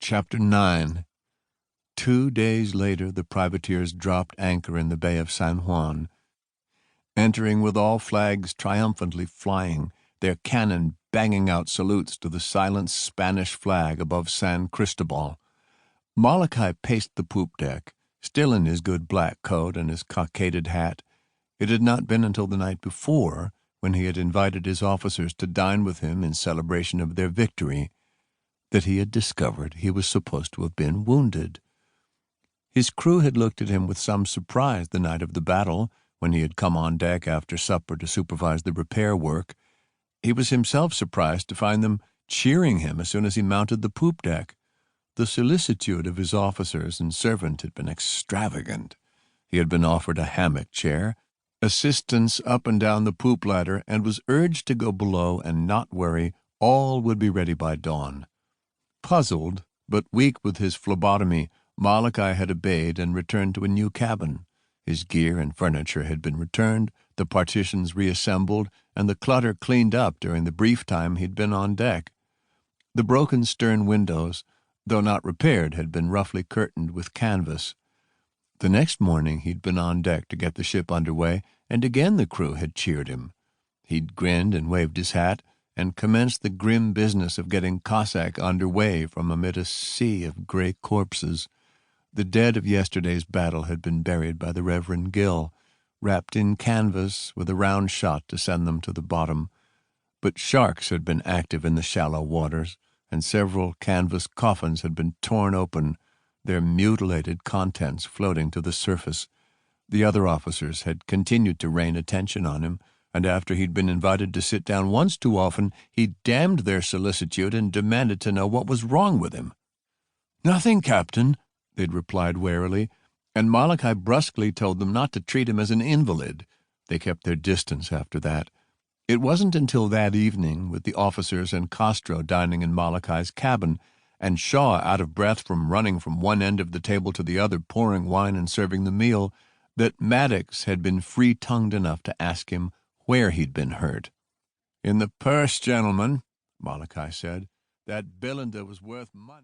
Chapter 9. 2 days later the privateers dropped anchor in the Bay of San Juan, entering with all flags triumphantly flying, their cannon banging out salutes to the silent Spanish flag above San Cristobal. Malachi paced the poop deck, still in his good black coat and his cockaded hat. It had not been until the night before, when he had invited his officers to dine with him in celebration of their victory, that he had discovered he was supposed to have been wounded. His crew had looked at him with some surprise the night of the battle, when he had come on deck after supper to supervise the repair work. He was himself surprised to find them cheering him as soon as he mounted the poop deck. The solicitude of his officers and servant had been extravagant. He had been offered a hammock chair, assistance up and down the poop ladder, and was urged to go below and not worry, all would be ready by dawn. Puzzled, but weak with his phlebotomy, Malachi had obeyed and returned to a new cabin. His gear and furniture had been returned, the partitions reassembled, and the clutter cleaned up during the brief time he'd been on deck. The broken stern windows, though not repaired, had been roughly curtained with canvas. The next morning he'd been on deck to get the ship under way, and again the crew had cheered him. He'd grinned and waved his hat, and commenced the grim business of getting Cossack under way from amid a sea of gray corpses. The dead of yesterday's battle had been buried by the Reverend Gill, wrapped in canvas with a round shot to send them to the bottom. But sharks had been active in the shallow waters, and several canvas coffins had been torn open, their mutilated contents floating to the surface. The other officers had continued to rain attention on him, and after he'd been invited to sit down once too often, he damned their solicitude and demanded to know what was wrong with him. "Nothing, Captain," they'd replied warily, and Malachi brusquely told them not to treat him as an invalid. They kept their distance after that. It wasn't until that evening, with the officers and Castro dining in Malachi's cabin, and Shaw out of breath from running from one end of the table to the other, pouring wine and serving the meal, that Maddox had been free-tongued enough to ask him where he'd been hurt. "In the purse, gentlemen," Malachi said. "That Belinda was worth money."